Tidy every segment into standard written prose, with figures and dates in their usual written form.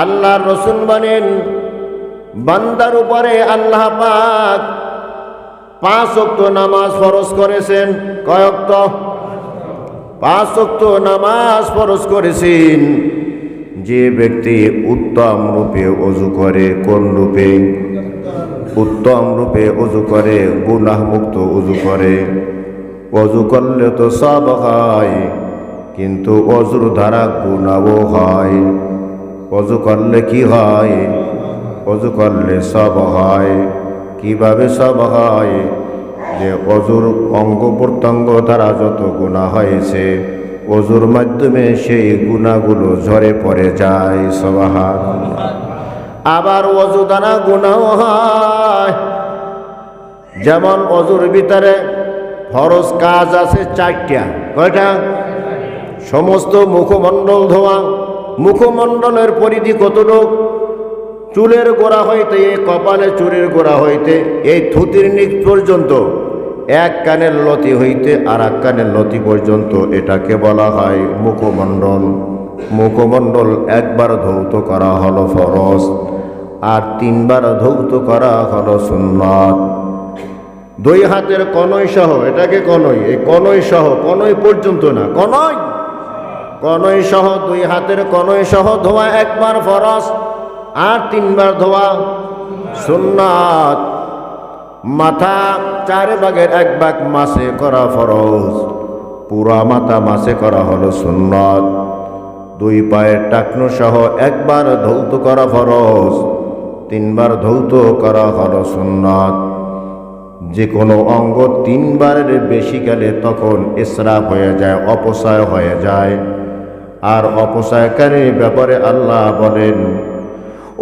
আল্লাহর রাসূল বলেন, বান্দার উপরে আল্লাহ পাক 5 ওয়াক্ত নামাজ ফরজ করেছেন। কয় ওয়াক্ত? 5 ওয়াক্ত নামাজ ফরজ করেছেন। যে ব্যক্তি উত্তম রূপে ওযু করে, কোন রূপে? উত্তম রূপে ওযু করে, গুনাহ মুক্ত ওযু করে। ওযু করলে তো সব হয়, কিন্তু ওযুর দ্বারা গুনাহও হয়। ওযু করলে কি হয়? ওযু করলে সব হয়। কিভাবে সব হয়? যে ওযুর অঙ্গ প্রত্যঙ্গ দ্বারা যত গুনাহ হয়েছে, ওযুর মাধ্যমে সেই গুনাহগুলো ঝরে পড়ে যায়। সুবহানাল্লাহ। আবার ওযু দ্বারা গুনাহ হয়। যেমন ওযুর ভিতরে ফরজ কাজ আছে 4টা। কয়টা? সমস্ত মুখমণ্ডল ধোয়া। মুখমণ্ডলের পরিধি কতটুক? চুলের গোড়া হইতে, কপালে চুলের গোড়া হইতে, এই থুতির নিচ পর্যন্ত, এক কানের লতি হইতে আর এক কানের লতি পর্যন্ত, এটাকে বলা হয় মুখমণ্ডল। মুখমণ্ডল একবার ধৌত করা হলো ফরজ, আর 3 বার ধৌত করা হলো সুন্নাত। 2 হাতের কনই সহ, এটাকে কনই, এই কনই সহ, কনই পর্যন্ত না, কনই, কনই সহ, 2 হাতের কনই সহ ধোয়া একবার ফরজ, আর 3 বার ধোয়া সুন্নাত। মাথা 4 ভাগের 1 ভাগ মাসে করা ফরজ, পুরা মাথা মাসে করা হলো সুন্নাত। 2 পায়ের টাকনু সহ একবার ধৌত করা ফরজ, 3 বার ধৌত করা হলো সুন্নাত। যে কোনো অঙ্গ 3 বারের বেশি গেলে তখন ইসরাফ হয়ে যায়, অপচয় হয়ে যায়। আর অপচয়কারীর ব্যাপারে আল্লাহ বলেন,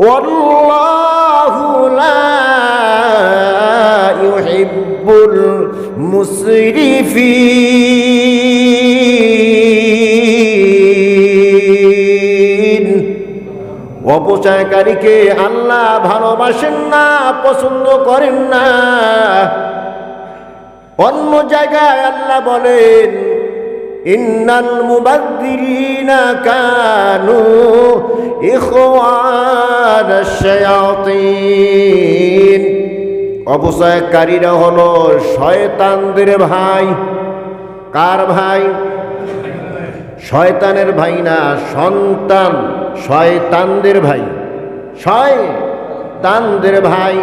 ওয়াল্লাহু লা ইউহিব্বুল মুসরিফিন। অপচয়কারীকে আল্লাহ ভালোবাসেন না, পছন্দ করেন না। অন্য জায়গায় আল্লাহ বলেন, ইন্নাল মুবাযযিরিনা কানু ইখওয়ানাশ শায়াতিন। অপচয়কারীরা হলো শয়তানদের ভাই। কার ভাই? শয়তানের ভাই না, সন্তান শয়তানদের ভাই, শয়তানদের ভাই।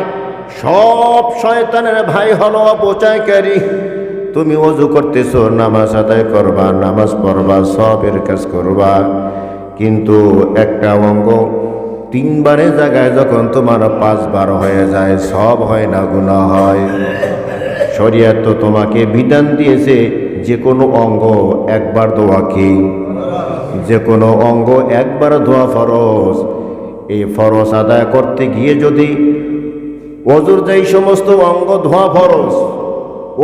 সব শয়তানের ভাই হলো অপচয়কারী। তুমি ওযু করতেছো, নামাজ আদায় করবা, নামাজ পড়বা, সবের কাজ করবা, কিন্তু একটা অঙ্গ 3 বারের জায়গায় যখন তোমার 5 বার হয়ে যায়, সব হয় না, গুনাহ হয়। শরীয়ত তো তোমাকে বিধান দিয়েছে যে কোনো অঙ্গ একবার ধোয়া কি? যে কোনো অঙ্গ একবার ধোয়া ফরজ। এই ফরজ আদায় করতে গিয়ে যদি ওযুর যেই সমস্ত অঙ্গ ধোয়া ফরজ,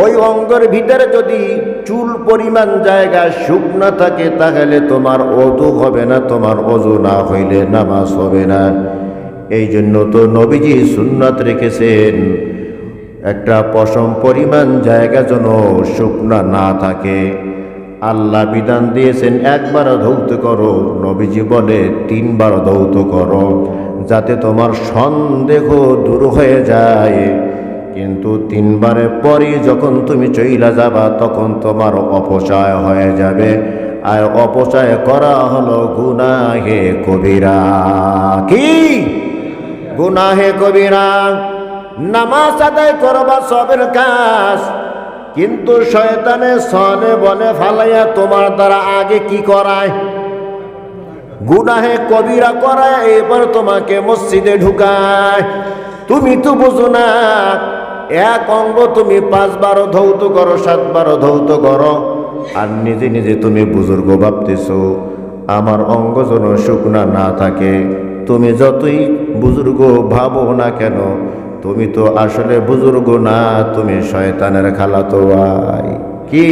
ওই অঙ্গের ভিতরে যদি চুল পরিমাণ জায়গা শুকনা থাকে, তাহলে তোমার ওযু হবে না, তোমার ওযু না হইলে নামাজ হবে না। এই জন্য তো নবীজি সুন্নাত রেখেছেন, একটা পশম পরিমাণ জায়গা যেন শুকনা না থাকে। আল্লাহ বিধান দিয়েছেন একবার ধৌত করো, নবীজি বলে 3 বার ধৌত করো, যাতে তোমার সন্দেহ দূর হয়ে যায়। কিন্তু 3 বারের পরই যখন তুমি চইলা যাবা, তখন তোমার অপচয় হয়ে যাবে। আর অপচয় করা হলো গুনাহে কবিরা। কি গুনাহে কবিরা? নামাজ আদায় করবা সবের কাজ, কিন্তু শয়তানে সনে বনে ফালাইয়া তোমার দ্বারা আগে কি করায়? গুনাহে কবিরা করায়, এবার তোমাকে মসজিদে ঢুকায়। তুমি তো বুঝো না, এক অঙ্গ তুমি 5 বার ধৌত করো, 7 বার ধৌত করো, আর নিজে নিজে তুমি বুজুর্গ ভাবতেছো আমার অঙ্গ যেন শুকনা না থাকে। তুমি যতই বুজুর্গ ভাবো না কেন, তুমি তো আসলে বুজুর্গ না, তুমি শয়তানের খালাতো ভাই। কি?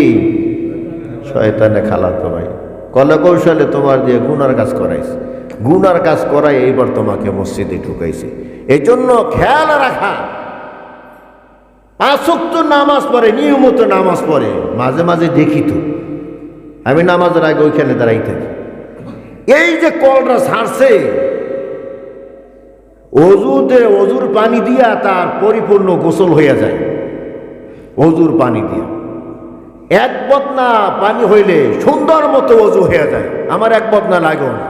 শয়তানের খালাতো ভাই। কলে কৌশলে তোমার দিয়ে গুনার কাজ করাইছে, গুনার কাজ করাই এইবার তোমাকে মসজিদে ঢুকাইছে। এই জন্য খেয়াল রাখা, 5 ওয়াক্ত নামাজ পড়ে, নিয়মিত নামাজ পড়ে। মাঝে মাঝে দেখি তো, আমি নামাজের আগে ওইখানে দাঁড়াই থাকি, এই যে কলটা ছাড়ছে, অজুর পানি দিয়া তার পরিপূর্ণ গোসল হইয়া যায়। অজুর পানি দিয়া এক বদনা পানি হইলে সুন্দর মতো অজু হইয়া যায়, আমার এক বদনা লাগেও না।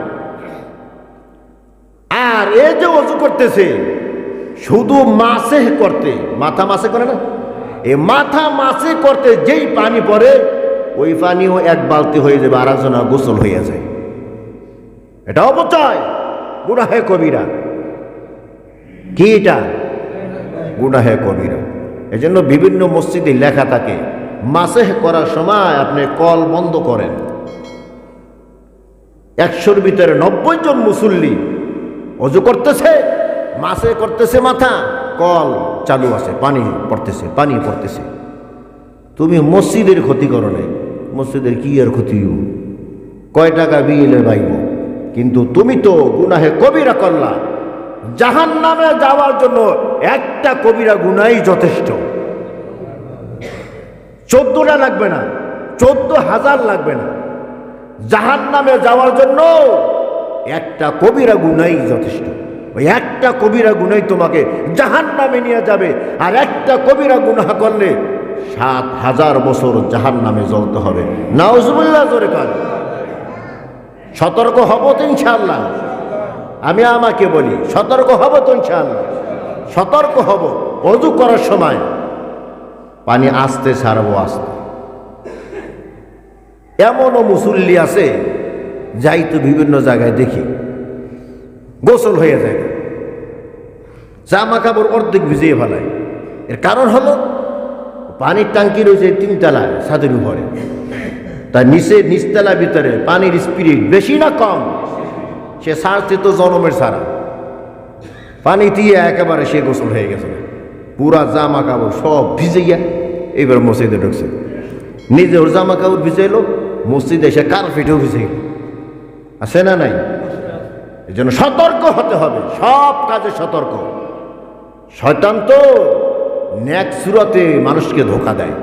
আর এ যে অজু করতেছে শুধু মাসে করতে, মাথা মাসে করে না, এ মাথা মাসে করতে যেই পানি পড়ে ওই পানিও এক বালতি হয়ে যাবে, আর একজনা গোসল হইয়া যায়। এটা অপচয়, গুনাহে কবিরা। কি এটা? গুনাহে কবিরা। এই জন্য বিভিন্ন মসজিদে লেখা থাকে মাসেহ করার সময় আপনি কল বন্ধ করেন। 100-র ভিতরে 90 জন মুসল্লি অজু করতেছে, মাসে করতেছে মাথা, কল চালু আছে, পানি পড়তেছে। তুমি মসজিদের ক্ষতি করো নাই, মসজিদের কি আর ক্ষতি, কয় টাকা বিলে পাইব, কিন্তু তুমি তো গুনাহে কবিরা করলা। জাহান্নামে যাওয়ার জন্য একটা কবিরা গুনাহই যথেষ্ট। 14টা লাগবে না, 14,000 লাগবে না। জাহান্নামে যাওয়ার জন্য একটা কবিরা গুনাহই যথেষ্ট। ওই একটা কবিরা গুনাহই তোমাকে জাহান্নামে নিয়ে যাবে। আর একটা কবিরা গুনাহ করলে 7,000 বছর জাহান্নামে জ্বলতে হবে। নাউজুবিল্লাহ, জোরে কান। সতর্ক হব তো ইনশাআল্লাহ। আমি আমাকে বলি সতর্ক হব তো ইনশাআল্লাহ। সতর্ক হব। অজু করার সময় পানি আস্তে ছাড়বো, আস্তে। এমনও মুসল্লি আছে, যাই তো বিভিন্ন জায়গায় দেখি গোসল হয়ে যায়, জামা কাপড় অর্ধেক ভিজিয়ে ফেলায়। এর কারণ হলো পানির ট্যাঙ্কি রয়েছে 3 তলায় ছাদের উপরে, তার নিচতলার ভিতরে পানির স্পিরিট বেশি না কম, সে ছাড়ছে তো জনমের ছাড়া, পানি দিয়ে একেবারে সে গোসল হয়ে গেছে, পুরা জামা কাপড় সব ভিজে গিয়া এইবার মসজিদে ঢুকছে। নিজে ওর জামা কাপড় ভিজাইলো, মসজিদে এসে কার্পেটেও ভিজে গেল। আছে না নাই? এই জন্য সতর্ক হতে হবে, সব কাজে সতর্ক। শয়তান তো নেক সুরাতে মানুষকে ধোঁকা দেয়।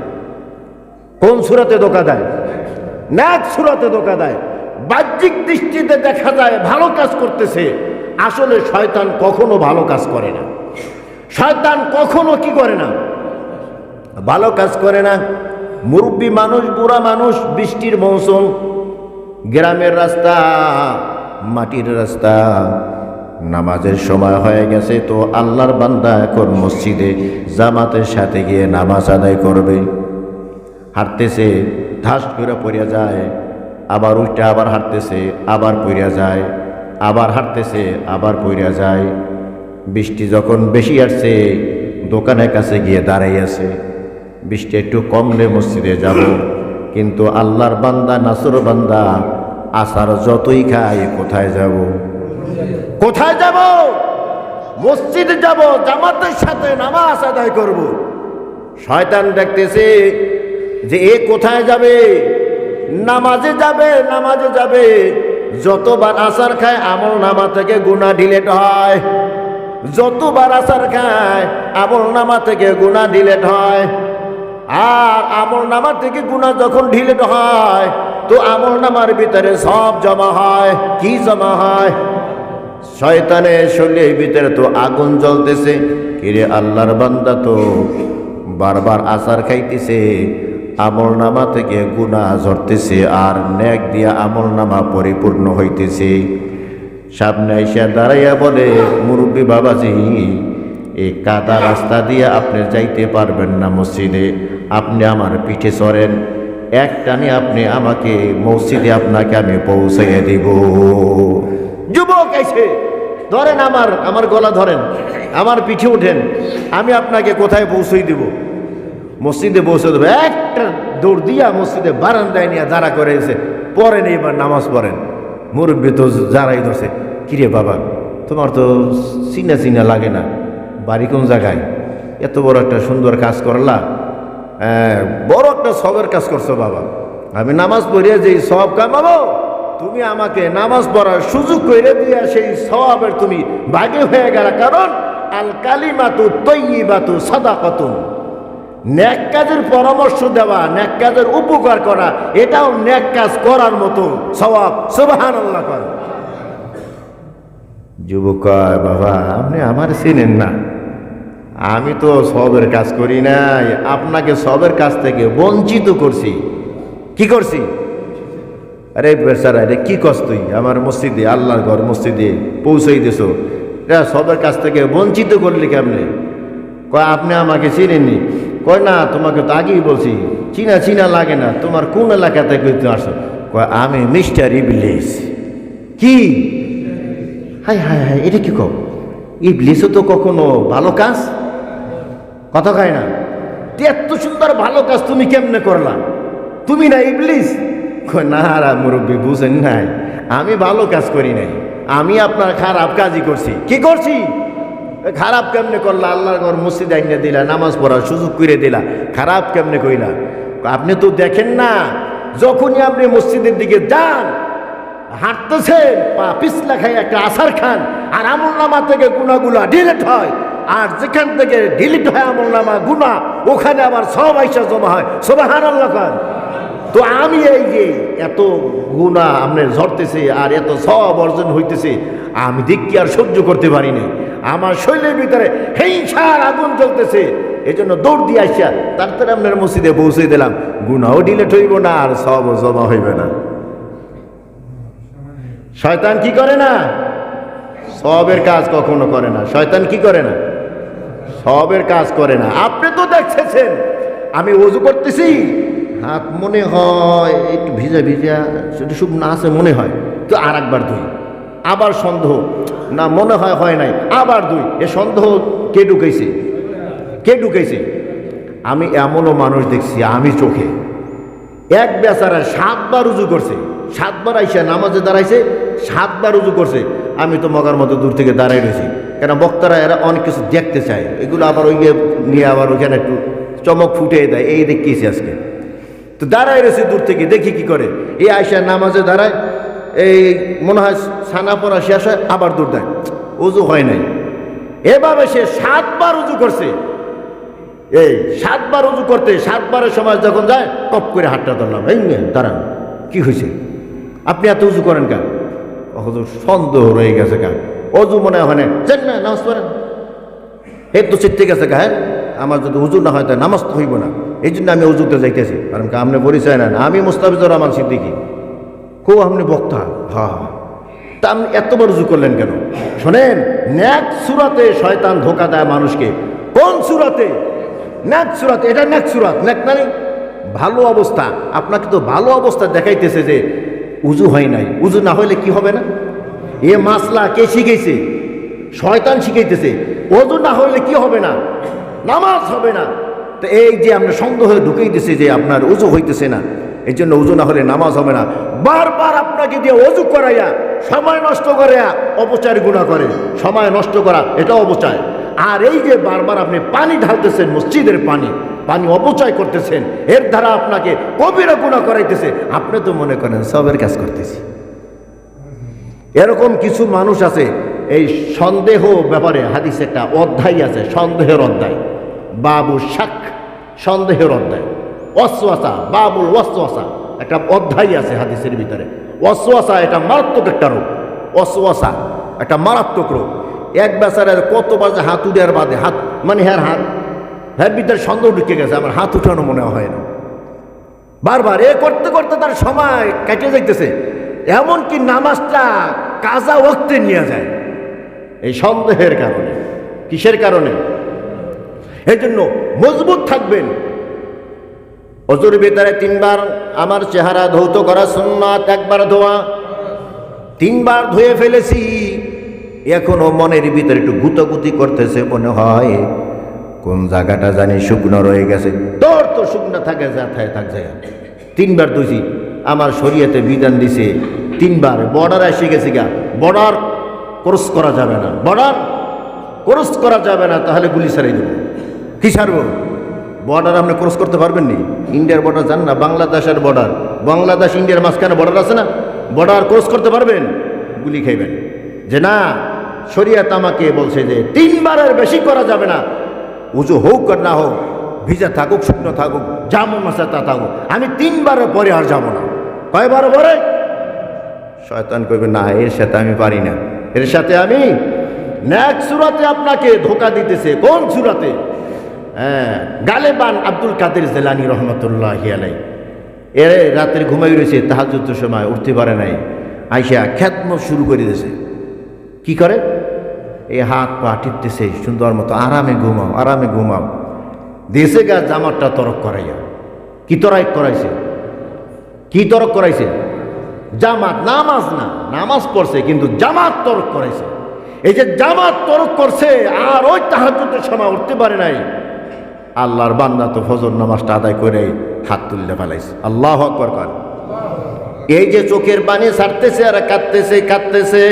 কোন সুরাতে ধোঁকা দেয়? নেক সুরাতে ধোঁকা দেয়। বাহ্যিক দৃষ্টিতে দেখা যায় ভালো কাজ করতেছে, আসলে শয়তান কখনো ভালো কাজ করে না। শয়তান কখনো কি করে না? ভালো কাজ করে না। মুরব্বী মানুষ, বুড়া মানুষ, বৃষ্টির মৌসুম, গ্রামের রাস্তা, মাটির রাস্তা, নামাজের সময় হয়ে গেছে, তো আল্লাহর বান্দা এখন মসজিদে জামাতের সাথে গিয়ে নামাজ আদায় করবে। হাঁটতেছে, ধাস করে পড়িয়া যায়, আবার উঠে আবার হাঁটতেছে, আবার পড়িয়া যায়, আবার হাঁটতেছে, আবার পড়িয়া যায়। বৃষ্টি যখন বেশি আসছে, দোকানের কাছে গিয়ে দাঁড়াইয়াছে, বৃষ্টি একটু কমলে মসজিদে যাব, কিন্তু আল্লাহর বান্দা, নাসর বান্দা আসার যতই খায়, কোথায় যাব? কোথায় যাব? মসজিদে যাব, জামাতের সাথে নামাজ আদায় করব। শয়তান দেখতেছে যে এ কোথায় যাবে? নামাজে যাবে, নামাজে যাবে। যতবার আসার খায় আমল নামা থেকে গুনাহ ডিলেট হয়, যতবার আসার খায় আমল নামা থেকে গুনাহ ডিলেট হয়। আর আমল নামার থেকে গুনাহ যখন ডিলেট হয়, তো আমল নামার ভিতরে সব জমা হয়। কি জমা হয়? শয়তানের শরীরের ভিতরে তো আগুন জ্বলতেছে। কিরে আল্লাহর বান্দা তো বারবার আসার খাইতেছে, আমল নামা থেকে গুনাহ ঝরতেছে, আর নেক দিয়া আমল নামা পরিপূর্ণ হইতেছে। সামনে এসে দাঁড়াইয়া বলে, মুরব্বী বাবাজি, এই কাদা রাস্তা দিয়ে আপনি যাইতে পারবেন না মসজিদে, আপনি আমার পিঠে চড়েন, এক টানে আপনি আমাকে মসজিদে আপনাকে আমি পৌঁছাইয়া দিব। যুবক এসে ধরেন, আমার গলা ধরেন, আমার পিঠে উঠেন, আমি আপনাকে কোথায় পৌঁছাই দিব? মসজিদে পৌঁছে দেবো। একটা দৌড় দিয়া মসজিদে বারান্দায় নিয়ে দাঁড়া করেছে, পড়েন, এবার নামাজ পড়েন। মুরব্বী তো যারাই ধরছে, কিরে বাবা, তোমার তো চিনা চিনা লাগে না, বাড়ি কোন জায়গায়? এত বড় একটা সুন্দর কাজ করলা, বড় একটা সবের কাজ করছো বাবা। আমি নামাজ পড়িয়া যেই সব কামাবো, তুমি আমাকে নামাজ পড়ার সুযোগ করে দিয়া সেই সওয়াবের তুমি ভাগে হয়ে গেল। কারণ আল কালিমাতু তাইয়্যিবাতু সাদাকাতুন, নেক কাজের পরামর্শ দেওয়া, নেক কাজের উপকার করা, এটাও নেক কাজ করার মতো সওয়াব। সুবহানাল্লাহ। যুবক কয়, বাবা আপনি আমার চেনেন না, আমি তো সবের কাজ করি নাই, আপনাকে সবের কাজ থেকে বঞ্চিত করছি। কি করছি? আরে বেচারা, রে কি কস তুই আমার মসজিদে, আল্লাহর ঘর মসজিদে পৌঁছাই দিছো, এটা সবের কাছ থেকে বঞ্চিত করলি কেমনে? কয় আপনি আমাকে চিনেননি। কয় না, তোমাকে তো আগেই বলছি, চিনা চিনা লাগে না, তোমার কোন এলাকা থেকে তুমি আসো? কয় আমি মিস্টার ইবলিস। কি? হাই হাই হাই, এটা কি কও? ইবলিসও তো কখনো ভালো কাজ কথা খায় না। এত সুন্দর ভালো কাজ তুমি কেমনে করলা? তুমি না ইবলিস? কয় না মুরব্বী, বুঝেন নাই, আমি ভালো কাজ করি নাই, আমি আপনার খারাপ কাজই করছি। কি করছি? খারাপ কেমনে করলা? আল্লাহর ঘর মসজিদ আইনে দিলা, নামাজ পড়ার সুযোগ করে দিলা, খারাপ কেমনে কইলা? আপনি তো দেখেন না, যখনই আপনি মসজিদের দিকে যান, হাঁটতেছেন, পা পিছলা খাই একটা আসার খান, আর আমলনামা থেকে গুনাহগুলা ডিলিট হয়, আর যেখান থেকে ডিলিট হয় আমলনামা গুনাহ, ওখানে আবার সব আইসা জমা হয়। সুবহানাল্লাহ খান। তো আমি এই যে এত গুনাহ আপনার ঝরতেছে আর এত সব অর্জন হইতেছে, আমি দেখি আর সহ্য করতে পারি না, আমার শরীরের ভিতরে হিংসার আগুন জ্বলতেছে। এই জন্য দৌড় দিয়ে আসিয়া তাড়াতাড়ি আপনার মসজিদে পৌঁছে দিলাম, গুনাহও ডিলিট হইব না আর সব জমা হইবে না। শয়তান কি করে না? সবের কাজ কখনো করে না। শয়তান কি করে না? সবের কাজ করে না। আপনি তো দেখছেন, আমি ওযু করতেছি, হাত মনে হয় একটু ভিজা ভিজা, সেটা শুভ না আছে মনে হয়, তো আর একবার ধুই, আবার সন্দেহ, না মনে হয় হয় নাই, আবার ধুই। এ সন্দেহ কে ঢুকাইছে? কে ঢুকাইছে? আমি এমনও মানুষ দেখছি আমি চোখে, এক বেচারা 7 বার উজু করছে, 7 বার আইসা নামাজে দাঁড়াইছে, 7 বার উজু করছে। আমি তো মগার মতো দূর থেকে দাঁড়াই রয়েছি, কেন বক্তারা এরা অনেক কিছু দেখতে চায়, এগুলো আবার ওই নিয়ে আবার ওইখানে একটু চমক ফুটিয়ে দেয়, এই দেখিয়েছি আজকে। তো দাঁড়াই রয়েছে দূর থেকে, দেখি কি করে। এই আইসা নামাজে দাঁড়ায়, এই মনে হয় ছানা পড়া শেষ হয়, আবার দূর দেয়, উজু হয় নাই। এভাবে সে 7 বার উজু করছে। এই 7 বার উজু করতে 7 বারের সময় যখন যায়, টপ করে হাতটা ধরলাম, এই মেয়ে দাঁড়ান, কি হয়েছে? আপনি এত উজু করেন কেন? সন্দেহ রয়ে গেছে কেন? অজু মনে হয় না, চেন না নামাজ পড়েন, এই তো চিত্তে গেছে গা। হ্যাঁ, আমার যদি উজু না হয় তাই নামাজ তো হইব না, এই জন্য আমি উজুতে যাইতেছি। কারণ আপনি পরিচয় না, আমি মুস্তাফিজুর রহমান সিদ্দিকী। কো আপনি বক্তা? হ্যাঁ। তা আপনি এতবার উজু করলেন কেন? শোনেন, ন্যাক সুরাতে শয়তান ধোকা দেয় মানুষকে। কোন সুরাতে? ন্যাক সুরাতে। এটা ন্যাক সুরাত, ন্যাক মানে ভালো অবস্থা। আপনাকে তো ভালো অবস্থা দেখাইতেছে যে উজু হয় নাই। উজু না হইলে কি হবে না? এ মাসলা কে শিখাইছে? শয়তান শিখাইতেছে। ওযু না হইলে কি হবে না? নামাজ হবে না। তো এই যে আমরা সন্দেহে ঢুকাইতেছি যে আপনার উজু হইতেছে না, এই জন্য উজু না হলে নামাজ হবে না। বারবার আপনাকে দিয়ে অজু করাইয়া, সময় নষ্ট করাইয়া অপচার গুনাহ করে। সময় নষ্ট করা এটা অপচয়। আর এই যে বারবার আপনি পানি ঢালতেছেন, মসজিদের পানি অপচয় করতেছেন, এর দ্বারা আপনাকে কবিরা গুনাহ করাইতেছে। আপনি তো মনে করেন সবের কাজ করতেছি। এরকম কিছু মানুষ আছে, এই সন্দেহ ব্যাপারে হাদিসে একটা অধ্যায় আছে, সন্দেহের অধ্যায়, বাবু শাক, সন্দেহের অধ্যায়। ওয়াসওয়াসা, বাবুল ওয়াসওয়াসা, একটা অধ্যায় আছে হাদিসের ভিতরে। ওয়াসওয়াসা এটা মারাত্মক একটা রোগ। ওয়াসওয়াসা একটা মারাত্মক রোগ। এক বেচারার কতবার যে হাত উঠার বাদে, হাত মানে হ্যার ভিতরে সন্দেহ ঢুকে গেছে, আমার হাত উঠানো মনে হয় না, বারবার এ করতে করতে তার সময় কেটে যাইতেছে। এমনকি নামাজটা কাজা ওয়াক্তে নিয়ে যায় এই সন্দেহের কারণে। কিসের কারণে? এই জন্য মজবুত থাকবেন। অজুর ভিতরে 3 বার আমার চেহারা ধৌত করা সুন্নাত, 1 বার ধোয়া। 3 বার ধুয়ে ফেলেছি, এখনো মনের ভিতরে একটু গুতাগুতি করতেছে, মনে হয় কোন জায়গাটা জানি শুকনো রয়ে গেছে। তোর তো শুকনো থাকে, যাথায় থাক জায়গা। 3 বার ধুইছি। আমার শরীয়তে বিধান দিছে 3 বার। বর্ডার এসে গেছে গা, বর্ডার ক্রস করা যাবে না, বর্ডার ক্রস করা যাবে না, তাহলে গুলি ছাড়াই দেবো। কি ছাড়ব? বর্ডার আপনি ক্রস করতে পারবেন নি? ইন্ডিয়ার বর্ডার জান না, বাংলাদেশের বর্ডার, বাংলাদেশ ইন্ডিয়ার মাঝখানে বর্ডার আছে না, বর্ডার ক্রস করতে পারবেন? গুলি খাইবেন। যে না, শরীয়ত আমাকে বলছে যে 3 বারের বেশি করা যাবে না। উজু হোক আর না হোক, ভিজা থাকুক শুকনো থাকুক, যেমন আছে তা থাকুক, আমি 3 বারের পরে আর যাব না। কয়বার পরে? শয়তান কইবে না, এর সাথে আমি পারি না। এর সাথে আমি নেক্সট সূরাতে আপনাকে ধোকা দিতেছে। কোন সূরাতে? গালেবান আব্দুল কাদের জিলানী রহমতুল্লাহি আলাইহি এর রাতের ঘুমাই রয়েছে, তাহাজ্জুদের সময় উঠতে পারে নাই, আইসা খেদমত শুরু করে দিয়েছে। কি করে? এই হাত পা টিপতেছে সুন্দর মতো, আরামে ঘুমাও আরামে ঘুমাও। দেশে গা জামাতটা তরক করাইয়া। কি তরক করাইছে? কি তরক করাইছে? জামাত, নামাজ না, নামাজ পড়ছে কিন্তু জামাত তরক করাইছে। এই যে জামাত তরক করছে আর ওই তাহাজ্জুদের সময় উঠতে পারে নাই, আল্লাহর বান্দা তো ফজর নামাজটা আদায় করে হাত তুললে ফেলাইছে। আল্লাহু আকবার কর। এই যে চোখের পানি ছাড়তেছে আর কাঁদতেছে কাঁদতেছে,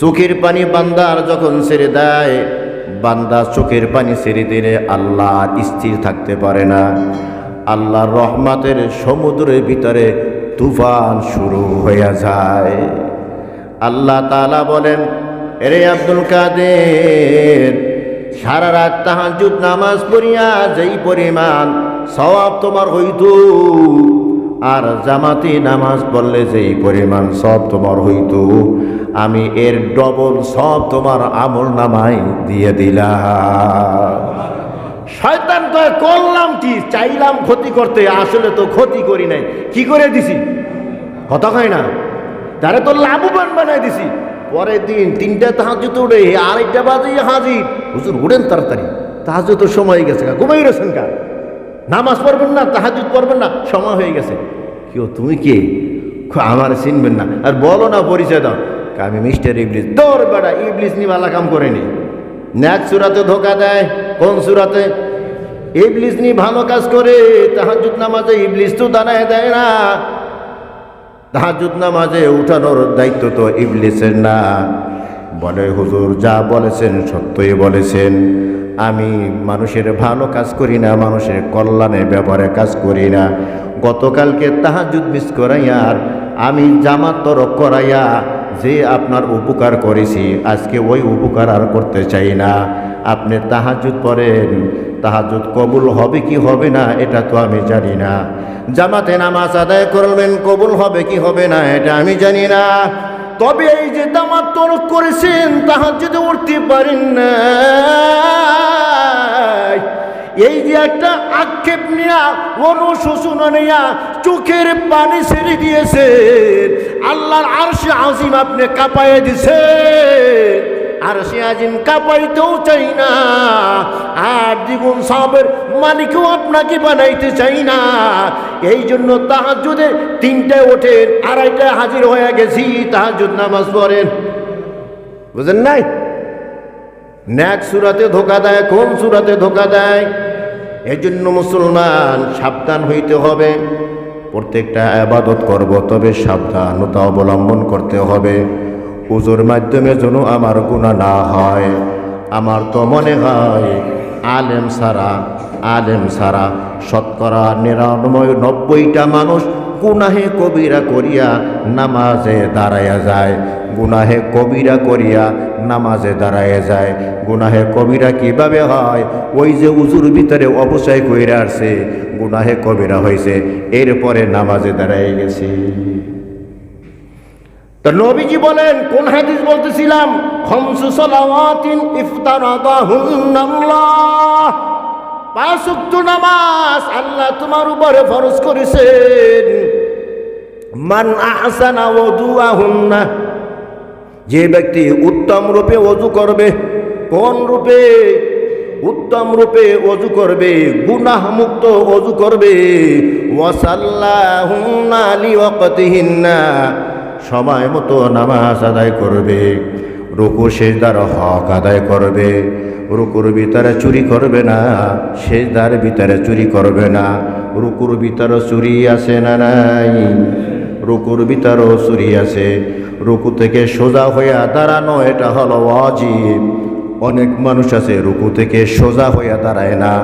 চোখের পানি বান্দার যখন ছেড়ে দেয়, বান্দা চোখের পানি ছেড়ে দিলে আল্লাহ স্থির থাকতে পারে না। আল্লাহর রহমতের সমুদ্রের ভিতরে তুফান শুরু হয়ে যায়। আল্লাহ তাআলা বলেন, এরে আব্দুল কাদের, সারা রাত তাহাজ্জুদ নামাজ পড়িয়া যেই পরিমাণ সওয়াব তোমার হইত, আর জামাতি নামাজ পড়লে যেই পরিমাণ সব তোমার হইত, আমি এর ডবল সব তোমার আমল নামায় দিয়ে দিলাম। শয়তান কয় করলাম কি? চাইলাম ক্ষতি করতে, আসলে তো ক্ষতি করি নাই। কি করে দিছি? কথা কয় না, তারে তো লাভবান বানাই দিছি। পরের দিন 3টা তাহাজ্জুদ উঠে 2:30 বাজে হাজির। হুজুর উঠেন তাড়াতাড়ি, তাহাজ্জুদের সময় হয়ে গেছে। ঘুমাই রয়েছেন কা? নামাজ পড়বেন না, তাহাজ্জুদ পড়বেন না, সময় হয়ে গেছে। কেউ তুমি কে? আমার চিনবেন না, আর বলো না পরিচয় দাও। আমি মিস্টার ইবলিস। দৌড় বেড়া, ইবলিস নি ভালো কাম করেনি। নেক্সট সূরাতে ধোকা দেয়। কোন সূরাতে? ইবলিস নি ভালো কাজ করে, তাহাজ্জুদ নামাজে ইবলিস তো দাঁড়ায় দেয় না। তাহাজ্জুদ নামাজে উঠানোর দায়িত্ব তো ইবলিসের না। বলে হুজুর যা বলেছেন সত্যই বলেছেন, আমি মানুষের ভালো কাজ করি না, মানুষের কল্যাণের ব্যাপারে কাজ করি না। গতকালকে তাহাজ্জুদ মিস করাইয়া আর আমি জামাত তরক করাইয়া যে আপনার উপকার করেছি, আজকে ওই উপকার আর করতে চাই না। আপনি তাহাজ্জুদ পড়েন, তাহাজ্জুদ কবুল হবে কি হবে না এটা তো আমি জানি না। জামাতে নামাজ আদায় করবেন, কবুল হবে কি হবে না এটা আমি জানি না। তবে এই যে জামাত তরক করেছেন, তাহাজ্জুদে উঠতে পারেন না, এই যে একটা আক্ষেপ নিয়া, অনুশোচনা নিয়া চোখের পানি ছেড়ে দিয়েছেন, আল্লাহর আরশে আজিম আপনি কাঁপাইয়া দিছেন। আরশে আজিম কাঁপাইতেও চাই না, আর দ্বিগুণ সওয়াবের মালিকও আপনাকে বানাইতে চাই না। এই জন্য তাহাজ্জুদে 3টায় ওঠেন, 2:30টায় হাজির হয়ে গেছি, তাহাজ্জুদ নামাজ পড়েন। বুঝেন নাই? নেক্সট সূরাতে ধোকা দেয়। কোন সূরাতে ধোকা দেয়? এই জন্য মুসলমান সাবধান হইতে হবে। প্রত্যেকটা ইবাদত করব, তবে সাবধানতা অবলম্বন করতে হবে। ওযুর মাধ্যমে যেন আমার গুনাহ না হয়। আমার তো মনে হয় আলেম সারা শতকরা 99টা মানুষ গুনাহে কবিরা করিয়া নামাজে দাঁড়াইয়া যায়। গুনাহে কবিরা করিয়া নামাজে দাঁড়াইয়া যায়। গুনাহে কবিরা কিভাবে হয়? ওই যে উজুর ভিতরে অবসায় কইরা আসছে, গুনাহে কবিরা হয়েছে, এরপরে নামাজে দাঁড়াইয়া গেছে। তো নবীজি বলেন, কোন হাদিস বলতেছিলাম? খামসু সালাওয়াতিন ইফতারাদাহুন্নাল্লাহ, 5 ওয়াক্ত নামাজ আল্লাহ তোমার উপরে ফরজ করেছেন। মান আহসানা ওযুআহুন্না, যে ব্যক্তি উত্তম রূপে ওযু করবে। কোন রূপে? উত্তম রূপে ওযু করবে, গুনাহ মুক্ত ওযু করবে। ওয়াসাল্লাহুন্না লিওয়াক্তিহিন্না, সময় মতো নামাজ আদায় করবে। রুকু সিজদার হক আদায় করবে। রুকুর ভিতরে চুরি করবে না, সিজদার ভিতরে চুরি করবে না। রুকুর ভিতরে চুরি আছে না নাই? রুকুর ভিতরেও চুরি আছে। রুকু থেকে সোজা হইয়া দাঁড়ানো এটা হলো ওয়াজিব। অনেক মানুষ আছে রুকু থেকে সোজা হইয়া দাঁড়ায় না,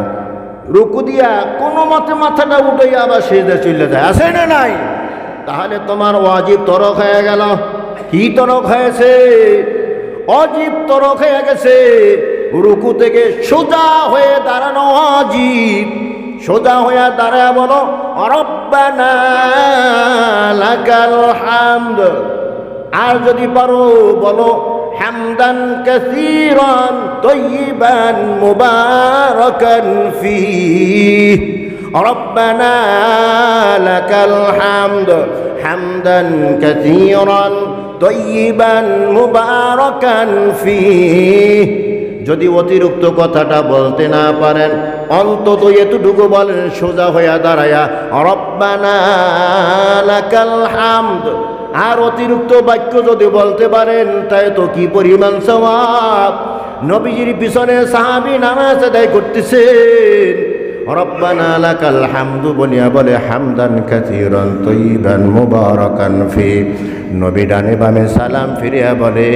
রুকু দিয়া কোনো মতে মাথাটা উঠাইয়া আবার সিজদায় চলে যায়। আছে না নাই? তাহলে তোমার ওয়াজিব তরক হয়ে গেল। কি তরক হয়েছে? ওয়াজিব তরক হয়ে গেছে। রুকু থেকে সোজা হয়ে দাঁড়ানো ওয়াজিব। সোজা হয়ে দাঁড়ায় বলো রব্বানা লাকাল হামদ, আর যদি পারো বলো হামদান কাসীরান তাইয়িবান মুবারাকান ফীহ রব্বানা লাকাল হামদ হামদান কাসীরান তাইয়িবান মুবারাকান ফীহ। যদি অতিরিক্ত কথাটা বলতে না পারেন অন্তত এতটুকু বলেন সোজা হইয়া দাঁড়ায়া রব্বানা লাকাল হামদ। আর অতিরিক্ত বাক্য যদি বলতে পারেন তাই তো কি পরিমাণ সওয়াব। নবীজির পিছনে সাহাবী নামাজ আদায় করতেছেন, রব্বানা লাকাল হামদু বলিয়া বলে হামদান কাসীরান তাইয়িবান মুবারাকান ফি। নবী ডানে বামে সালাম ফিরিয়া বলে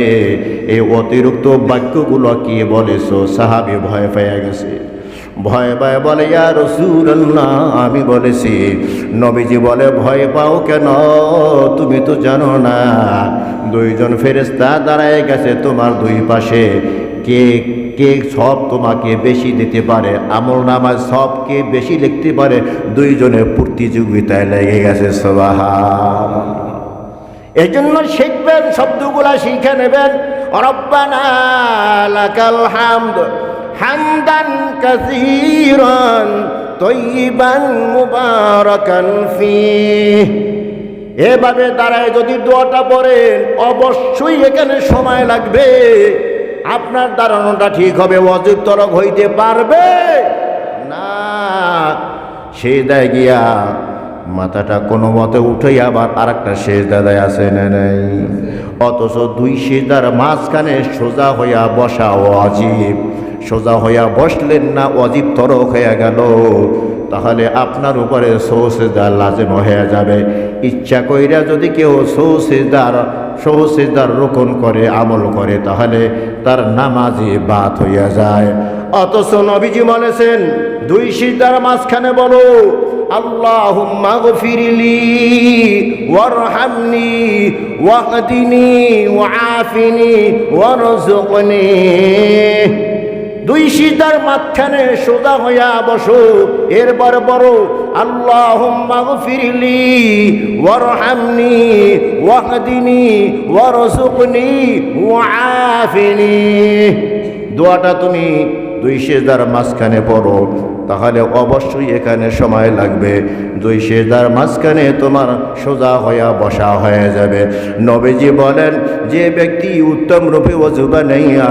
এই অতিরিক্ত বাক্যগুলো কি বলেছো? সাহাবী ভয় পেয়ে গেছে, ভয় পায় বলে ইয়া রাসূলুল্লাহ আমি বলেছি। নবীজি বলে ভয় পাও কেন? তুমি তো জানো না দুইজন ফেরেশতা দাঁড়ায় গেছে তোমার দুই পাশে, কে কে সব তোমাকে বেশি দিতে পারে, আমল নামায় সব কে বেশি লিখতে পারে, দুইজনের প্রতিযোগিতায় লেগে গেছে। সুবহানাল্লাহ। এই জন্য শিখবেন, শব্দগুলা শিখে নেবেন। রব্বানা লাকাল হামদ হামদান কাসীরান তাইয়িবান মুবারাকান ফীহ। এভাবে দাঁড়ায় যদি দোয়াটা পড়েন অবশ্যই এখানে সময় লাগবে, আপনার দাঁড়ানোটা ঠিক হবে, ওয়াজিব তরক হইতে পারবে না। সেজদায় গিয়া মাথাটা কোনো মতে উঠেই আবার আর একটা সেজদায় আছে না নাই, অথচ দুই সেজদার মাঝখানে সোজা হইয়া বসা ওয়াজিব। সোজা হইয়া বসলেন না, ওয়াজিব তরক হয়ে গেল, তাহলে আপনার উপরে সৌসেজদা লাজিম হয়ে যাবে। ইচ্ছা কইরা যদি কেউ সৌসেজদার রোকন করে আমল করে তাহলে তার নামাজই বাদ হইয়া যায়। অথচ নবীজি বলেছেন দুই সিজদার মাঝখানে বলো আল্লাহুম্মা গফিরলি ওয়ারহামনি ওয়াহদিনি ওয়াআফিনি ওয়ারযুকনি। দুই সিজদার মাঝখানে সোজা হইয়া বসো, এরপর বলো আল্লাহুম্মা গফিরলি ওয়ারহামনি ওয়াহদিনি ওয়ারযুকনি ওয়াআফিনি। দোয়াটা তুমি দুই সিজদার মাঝখানে পড়ো, তাহলে অবশ্যই এখানে সময় লাগবে। দুই সিজদার মাঝখানে তোমার সোজা হইয়া বসা হয়ে যাবে। নবীজি বলেন যে ব্যক্তি উত্তম রূপে ওযু বানাইয়া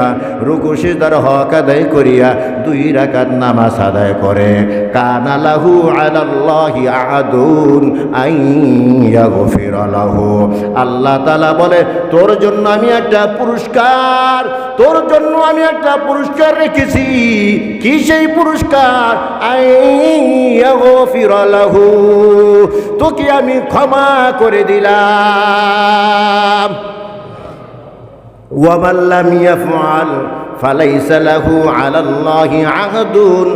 রুকু সিজদার হক আদায় করিয়া দুই রাকাত নামাজ আদায় করে কানা লাহু আলাল্লাহি আহাদুন আন ইয়াগফিরা লাহু। আল্লাহ তাআলা বলে তোর জন্য আমি একটা পুরস্কার, তোর জন্য আমি একটা পুরস্কার রেখেছি। কি সেই পুরস্কার? আইয়াগফিরা লাহু, তোকে আমি ক্ষমা করে দিলাম। ওয়া মান লাম ইয়াফআল ফালাইসা লাহু আলাল্লাহি আহদুন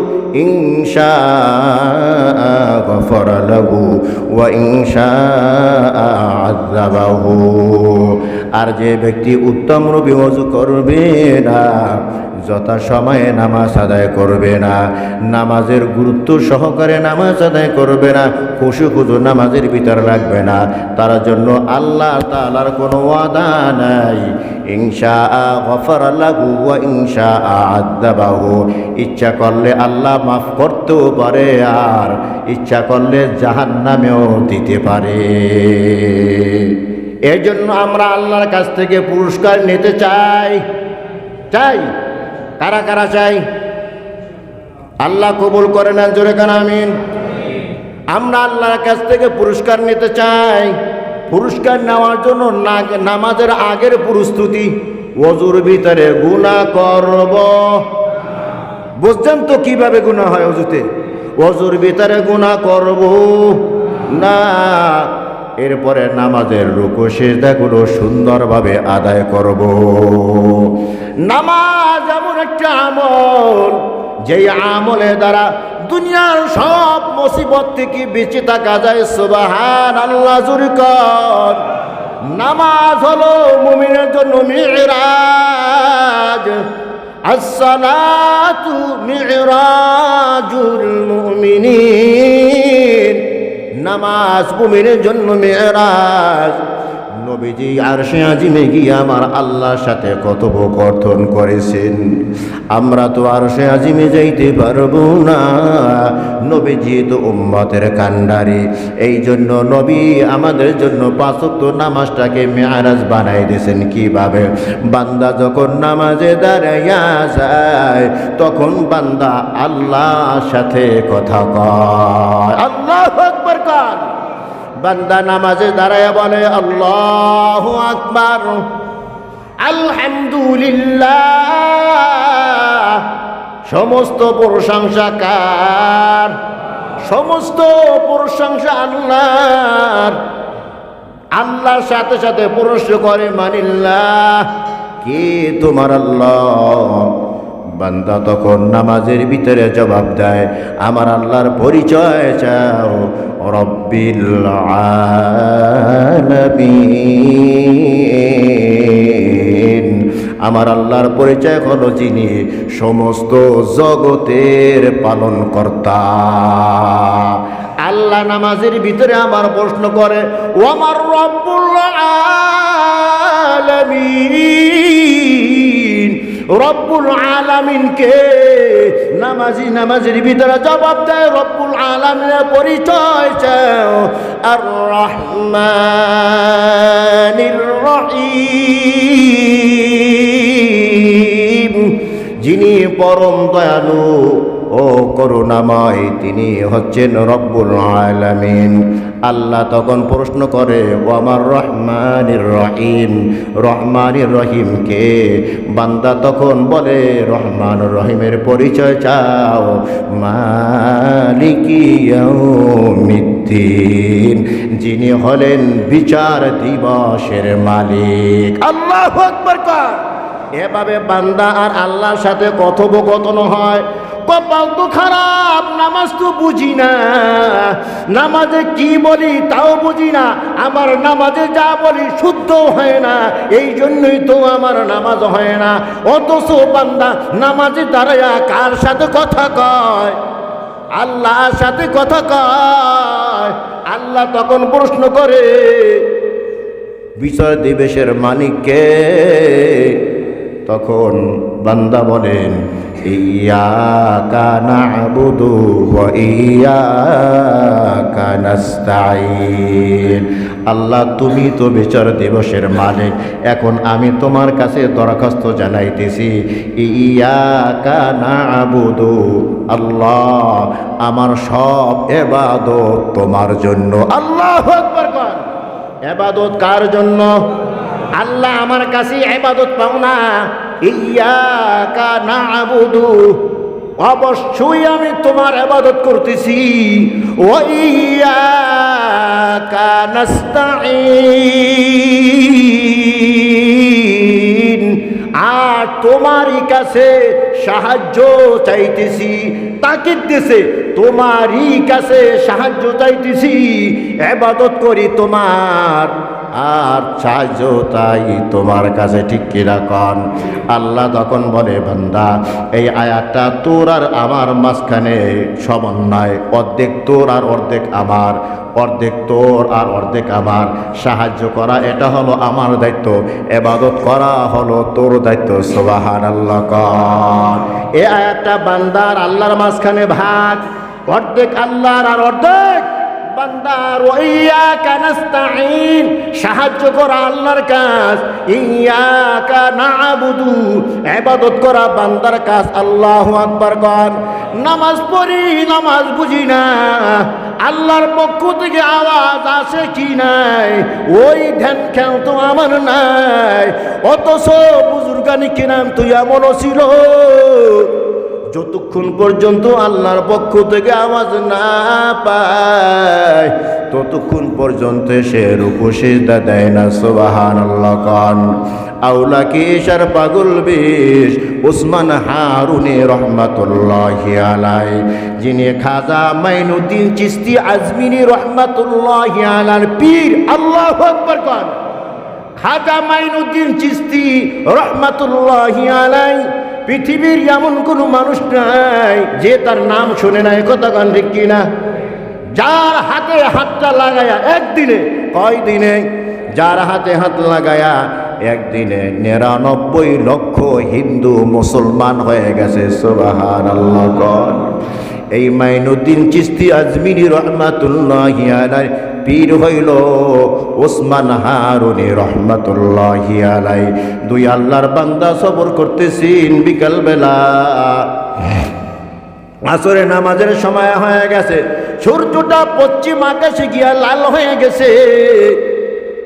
ইন শাআ গফারা লাহু ওয়া ইন শাআ আযাবাহু। আর যে ব্যক্তি উত্তম রূপে ওযু করবে না, যথা সময়ে নামাজ আদায় করবে না, নামাজের গুরুত্ব সহকারে নামাজ আদায় করবে না, খুশু খুশু নামাজের ভিতর রাখবে না, তার জন্য আল্লাহ তাআলার কোনো ওয়াদা নাই। ইনশাআ গফারা লাহু ওয়া ইনশাআ আযাবাহু। ইচ্ছা করলে আল্লাহ মাফ করতেও পারে, আর ইচ্ছা করলে জাহান্নামেও দিতে পারে। এর জন্য আমরা আল্লাহর কাছ থেকে পুরস্কার নিতে চাই। কারা কারা চাই? আল্লাহ কবুল করে নেন, জোরে কান আমিন। আমরা আল্লাহর কাছ থেকে পুরস্কার নিতে চাই। পুরস্কার নেওয়ার জন্য নামাজের আগের প্রস্তুতি, ওযুর ভিতরে গুনাহ করব। বুঝছেন তো কিভাবে গুনাহ হয় ওযুতে? ওযুর ভিতরে গুনাহ করব না। এরপরে নামাজের রুকু সিজদাগুলো সুন্দরভাবে আদায় করব। নামাজ এমন একটা আমল, যেই আমলের দ্বারা দুনিয়ার সব মুসিবত থেকে বেঁচে থাকা যায়। সুবহানাল্লাহ, জোরে কর। নামাজ হলো মুমিনের জন্য মিরাজ। as-salatu মিরাজুল মুমিনিন। নামাজ মুমিনের জন্য মিরাজ। নবীজি আরশে আজিমে গিয়ে আমার আল্লাহর সাথে কথোপকথন করেছেন। আমরা তো আরশে আজিমে যাইতে পারবো না, নবীজি তো উম্মতের কান্ডারি। এই জন্য নবী আমাদের জন্য 5 ওয়াক্ত নামাজটাকে মেরাজ বানাই দিয়েছেন। কিভাবে? বান্দা যখন নামাজে দাঁড়াইয়া যায় তখন বান্দা আল্লাহর সাথে কথা কয়। আল্লাহু আকবার কান। বান্দা নামাজে দাঁড়ায় বলে আল্লাহু আকবার, আলহামদুলিল্লাহ। সমস্ত প্রশংসা কার? সমস্ত প্রশংসা আল্লাহর। আল্লাহর সাথে সাথে প্রশ্ন করে মানিল্লাহ, কে তোমার আল্লাহ? বান্দা তখন নামাজের ভিতরে জবাব দেয়, আমার আল্লাহর পরিচয় চাও, রব্বিল আলামিন। আমার আল্লাহর পরিচয় হলো যিনি সমস্ত জগতের পালন কর্তা। আল্লাহ নামাজের ভিতরে আমার প্রশ্ন করে, ও আমার রব্বুল আলামিন, রব্বুল আলামিন কে? নামাজের ভিতরে জবাব দেয়, রব্বুল আলামিনের পরিচয় চাও, আর রহমানির রহিম, যিনি পরম দয়ালু ও করুণাময়, তিনি হচ্ছেন রব্বুল আলামিন। আল্লাহ তখন প্রশ্ন করে, ও আমার রহমানির রহিম, রহমানির রহিম কে? বান্দা তখন বলে, রহমান রহিমের পরিচয় চাও, মালিকি ইয়াউমিদ্দিন, যিনি হলেন বিচার দিবসের মালিক। আল্লাহু আকবার কর। এভাবে বান্দা আর আল্লাহর সাথে কথোপকথন হয়। কপাল তো খারাপ, নামাজ তো বুঝি না, নামাজে কি বলি তাও বুঝি না, আমার নামাজে যা বলি শুদ্ধ হয় না, এই জন্যই তো আমার নামাজ হয় না। অথচ বান্দা নামাজে দাঁড়ায়া কার সাথে কথা কয়? আল্লাহর সাথে কথা কয়। আল্লাহ তখন প্রশ্ন করে, বিচার দিবসের মালিককে? তখন বান্দা বলেন, ইয়্যাকা না'বুদু ওয়া ইয়্যাকা নাস্তাঈন। আল্লাহ তুমি তো বিচার দিবসের মালিক, এখন আমি তোমার কাছে দরখাস্ত জানাইতেছি, ইয়্যাকা না'বুদু, আল্লাহ আমার সব ইবাদত তোমার জন্য। আল্লাহু আকবার বল। ইবাদত কার জন্য? আল্লাহ আমার কাছে ইবাদত পাও না। ইয়্যাকা না'বুদু, অবশ্যই আমি তোমার ইবাদত করতেছি। ওয়া ইয়্যাকা নাস্তাঈন, আর তোমারই কাছে সাহায্য চাইতেছি। তাকিদ দিছে, তোমারই কাছে সাহায্য চাইতেছি, ইবাদত করি তোমার, আর সাহায্য তাই তোমার কাছে। ঠিক কিনা কন? আল্লাহ তখন বলে, বান্দা এই আয়াতটা তোর আর আমার মাঝখানে সমন্বয়, অর্ধেক তোর আর অর্ধেক আমার, অর্ধেক তোর আর অর্ধেক আমার। সাহায্য করা এটা হলো আমার দায়িত্ব, ইবাদত করা হলো তোর দায়িত্ব। সুবহানাল্লাহ কন। এই আয়াতটা বান্দার আল্লাহর মাঝখানে ভাগ, অর্ধেক আল্লাহর আর অর্ধেক বান্দার। ইয়্যাকা নাস্তাঈন, সাহায্য করা আল্লাহর কাজ। ইয়্যাকা না'বুদু, ইবাদত করা বান্দার কাজ। আল্লাহু আকবার কর। নামাজ পড়ি, নামাজ বুঝি না, আল্লাহর পক্ষ থেকে আওয়াজ আসে কি নাই ওই ধ্যান খেয়াল তো আমার নাই। অথচ বুজুর্গানি কিনাম তুই এমনও ছিল, যতক্ষণ পর্যন্ত আল্লাহর পক্ষ থেকে আওয়াজ না পায় ততক্ষণ পর্যন্ত সে রুকু সিজদা দেয় না। সুবহানাল্লাহ কান। আউলা কি ইশার পাগল বেশ ওসমান হারুনি রহমাতুল্লাহি আলাইহি, যিনি খাজা মাইনুদ্দিন চিশতি আজমিরি রহমাতুল্লাহি আলাইহির পীর। আল্লাহু আকবার কান। খাজা মাইনুদ্দিন চিশতি রহমাতুল্লাহি আলাইহি, পৃথিবীর এমন কোনো মানুষ নাই যে তার নাম শুনে নাই। কথা গান ঠিক কিনা? যার হাতে হাতটা লাগায়া একদিনে, কয়দিনে, যার হাতে হাত লাগায়া একদিনে ৯৯ লক্ষ হিন্দু মুসলমান হয়ে গেছে। সুবহানাল্লাহ। এই মাইনুদ্দিন চিশতি আজমিরি রহমাতুল্লাহি আলাইহি পীর হইল ওসমান হারুনি রহমাতুল্লাহি আলাইহি। দুই আল্লাহর বান্দা সবর করতেছেন। বিকালবেলা আসরে নামাজের সময় হয়ে গেছে, সূর্যটা পশ্চিম আকাশে গিয়া লাল হয়ে গেছে,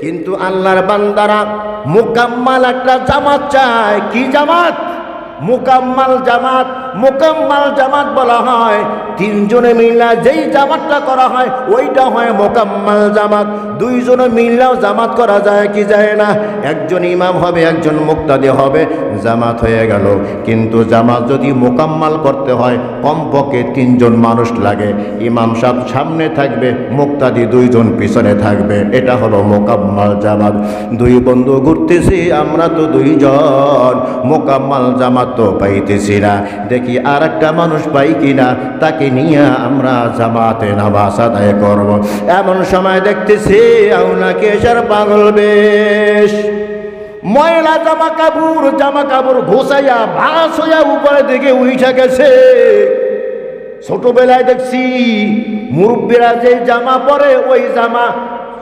কিন্তু আল্লাহর বান্দারা মুকাম্মাল একটা জামাত চায়। কি জামাত? মুকাম্মাল জামাত। মুকাম্মাল জামাত বলা হয় তিনজনে মিলা যেই জামাতটা করা হয় ওইটা হয় মুকাম্মাল জামাত। দুইজনে মিললেও জামাত করা যায় কি যায় না? একজন ইমাম হবে, একজন মুক্তাদি হবে, জামাত হয়ে গেল। কিন্তু জামাত যদি মুকাম্মাল করতে হয় কমপক্ষে 3 জন মানুষ লাগে। ইমাম সাহেব সামনে থাকবে, মুক্তাদি 2 জন পিছনে থাকবে। এটা হলো মুকাম্মাল জামাত। দুই বন্ধু ঘুরতেছি, আমরা তো 2 জন, মুকাম্মাল জামাত তো পাইতেছি না, দেখি আর একটা মানুষ পাই কিনা, তাকে নিয়ে আমরা জামাতে নামাজ আদায় করব। এমন সময় দেখতেছি আউলাকে এসার পাগল বেশ, ময়লা জামা কাপড় ঘুষাইয়া ভাস হইয়া উপরে দিকে উঠে গেছে। ছোটবেলায় দেখছি মুরব্বীরা যে জামা পরে ওই জামা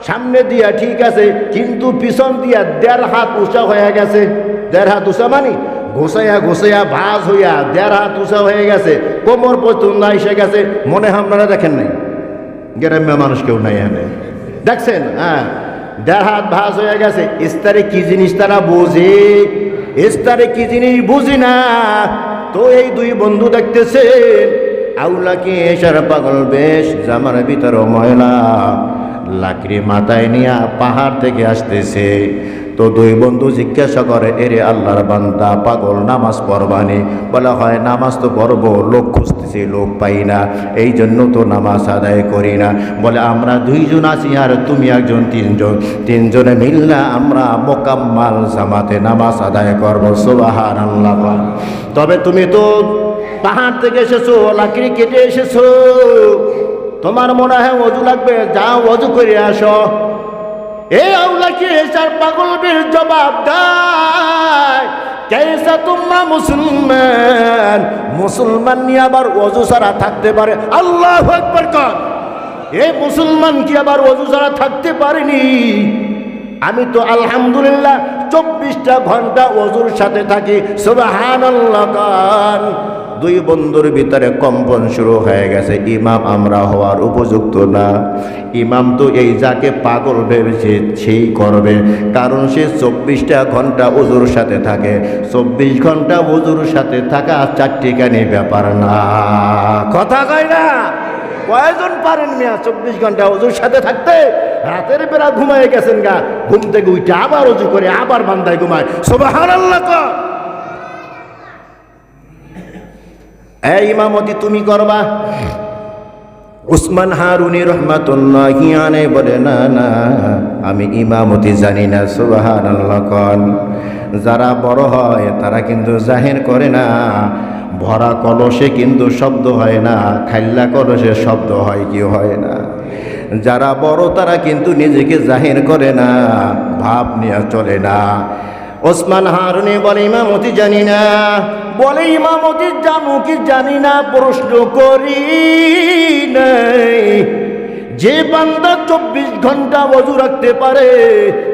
সামনে দিয়া ঠিক আছে, কিন্তু পিছন দিয়া 1.5 হাত উঁচা হয়ে গেছে। 1.5 হাত উঁচা মানে ঘুষাইয়া ভাস হইয়া 1.5 হাত উঁচা হয়ে গেছে, কোমর পর্যন্ত এসে গেছে। মনে হয় আপনারা দেখেন নাই? গ্রাম্য মানুষ কেউ নাই এখানে, দেখছেন? হ্যাঁ, 1.5 হাত ভাস হয়ে গেছে। ইস্তারে কি জিনিস তারা বোঝে? ইস্তারে কি জিনিস বুঝি না। তো এই 2 বন্ধু দেখতেছে আউলাকে এসার পাগল বেশ, জামার ভিতরে ময়লা, লাকড়ি মাথায় নিয়ে পাহাড় থেকে আসতেছে। তো 2 বন্ধু জিজ্ঞাসা করে, এরে আল্লাহর বান্দা পাগল, নামাজ পড়বানি? বলা হয় নামাজ তো পড়বো, লোক খুঁজতেছি, লোক পাই না, এই জন্য তো নামাজ আদায় করি না। বলে আমরা 2 জন আছি আর তুমি একজন, 3 জন, 3 জনে মিললা আমরা মোকাম্মাল জামাতে নামাজ আদায় করবো। সুবহানাল্লাহ। তবে তুমি তো পাহাড় থেকে এসেছো, লাকড়ি কেটে এসেছো, তোমার মনে হয় ওযু লাগবে, যাও ওযু করে আসো। এই আউলাকে এসার পাগল বের জবাব দেয়, কেসা তোমরা মুসলমান নিয়ে আবার ওযু ছাড়া থাকতে পারে? আল্লাহু আকবার কর। এই মুসলমান কি আবার ওযু ছাড়া থাকতে পারেনি? আমি তো আলহামদুলিল্লাহ 24টা ঘন্টা ওযুর সাথে থাকি। সুবহানাল্লাহ। 2 বন্ধুর ভিতরে কম্পন শুরু হয়ে গেছে। ইমাম আমরা হওয়ার উপযুক্ত না। ইমাম তো এই যাকে পাগল ভেবেছে সেই করবে, কারণ সে 24টা ঘন্টা ওযুর সাথে থাকে। 24 ঘন্টা ওযুর সাথে থাকা 4টিখানি ব্যাপার না। কথা কয় না? কয়জন পারেন মিয়া 24 ঘন্টা ওযুর সাথে থাকতে? রাতের বেলা ঘুমায় গেছেন গা, ঘুম থেকে উঠে আবার ওযু করে আবার বান্দায় ঘুমায়। সুবহানাল্লাহ। এই ইমামতি তুমি করবা? ওসমান হারুনি রহমাতুল্লাহি আলাইহি বলে, না না, আমি ইমামতি জানি না। সুবহানাল্লাহ। যারা বড় হয় তারা কিন্তু জাহির করে না। ভরা কলসে কিন্তু শব্দ হয় না, খাল্লা কলসে শব্দ হয় কি হয় না। যারা বড় তারা কিন্তু নিজেকে জাহির করে না, ভাব নিয়ে চলে না। ওসমান হারুনি বলে ইমামতি জানি না। বলে ইমামতি জানো কি জানি না প্রশ্ন করি নাই। যে বান্দা 24 ঘন্টা ওযু রাখতে পারে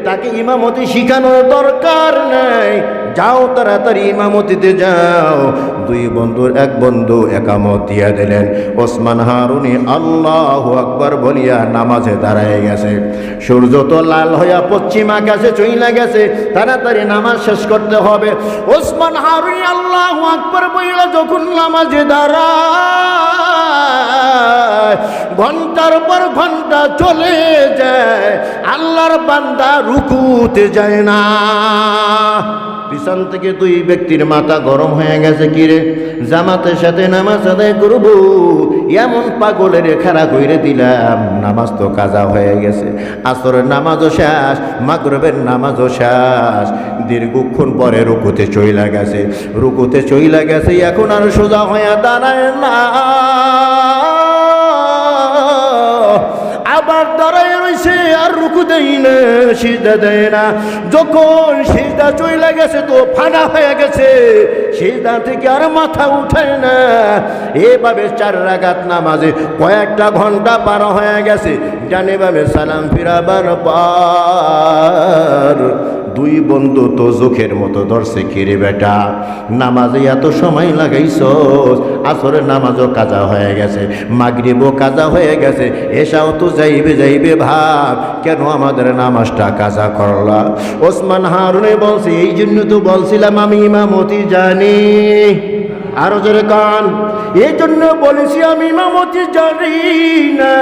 তাকে ইমামতি শিখানোর দরকার নাই। যাও তাড়াতাড়ি ইমামতিতে যাও। 2 বন্ধুর এক বন্ধু একামত দিয়া দিলেন। ওসমান হারুনি আল্লাহু আকবার বলিয়া নামাজে দাঁড়ায় গেছে। সূর্য তো লাল হইয়া পশ্চিম আকাশে চইলা গেছে, তাড়াতাড়ি নামাজ শেষ করতে হবে। ওসমান হারুনি আল্লাহু আকবার বলিয়া যখন নামাজে দাঁড়ায়, ঘন্টার পর ঘন্টা চলে যায়, আল্লাহর বান্দা রুকুতে যায় না। পিছন থেকে 2 ব্যক্তির মাথা গরম হয়ে গেছে, কিরে জামাতের সাথে নামাজ আদায় করব, এমন পাগলের খাড়া কইরে দিলাম, নামাজ তো কাজা হয়ে গেছে। আসরের নামাজও শেষ, মাগরিবের নামাজও শেষ। দীর্ঘক্ষণ পরে রুকুতে চইলা গেছে, এখন আর সোজা হয়ে দাঁড়ায় না, আবার দাঁড়ায় রইছে আর রুকু দেয় না, সিজদা দেয় না। যখন সিজদা চইলা গেছে তো ফানা হয়ে গেছে, সিজদা থেকে আর মাথা উঠায় না। এভাবে 4 রাকাত নামাজে কয়েকটা ঘন্টা পার হয়ে গেছে। ডানে বামে সালাম ফিরাবার পর 2 বন্ধু তো চোখের মতো ধরছে, কিরে বেটা নামাজে এত সময় লাগাইছস, আসরের নামাজও কাজা হয়ে গেছে, মাগরিবও কাজা হয়ে গেছে, এশাও তো যাইবে ভাব, কেন আমাদের নামাজটা কাজা করলা? ওসমান হারুনে বলছে, এই জন্য তো বলছিলাম আমি ইমামতি জানি। আরো জোরে কান, এই জন্য বলেছি আমি ইমামতি জানি না,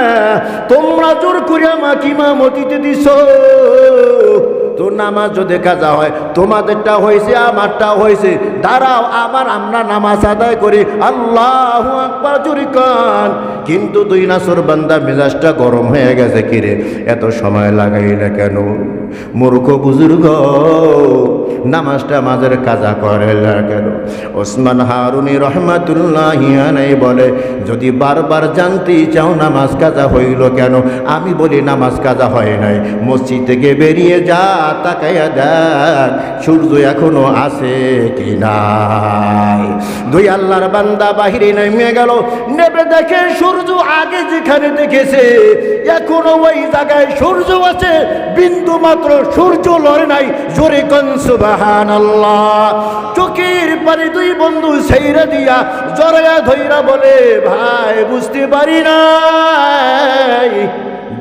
তোমরা জোর করে আমাকে ইমামতিতে দিছ। তো নামাজ যদি কাজা হয়, তোমাদেরটা হয়েছে আমারটা হয়েছে, দাঁড়াও আমরা নামাজ আদায় করি, আল্লাহু আকবার জোরে কান। কিন্তু 2 নাসর বান্দা মেজাজটা গরম হয়ে গেছে, কিরে এত সময় লাগাইলে কেন? মূর্খ বুজুর্গ, নামাজটা মাঝের কাজা করে না কেন? ওসমান হারুনি রহমাতুল্লাহি আলাইহি বলে, যদি বারবার জানতে চাও নামাজ কাজা হইল কেন, আমি বলি নামাজ কাজা হয় নাই। মসজিদ থেকে বেরিয়ে যা, তাকাইয়া দেখ সূর্য এখনো আছে কি নাই। 2 আল্লাহর বান্দা বাহিরে নেমে গেল, নেমে দেখে সূর্য আগে যেখানে দেখেছে এখনো ওই জায়গায় সূর্য আছে, বিন্দু মাত্র সূর্য লড়ে নাই। জোরে কোন সুবহানাল্লাহ। চোখের পানি 2 বন্ধু ছাইরা দিয়া জড়ায়া ধইরা বলে, ভাই বুঝতে পারি নাই,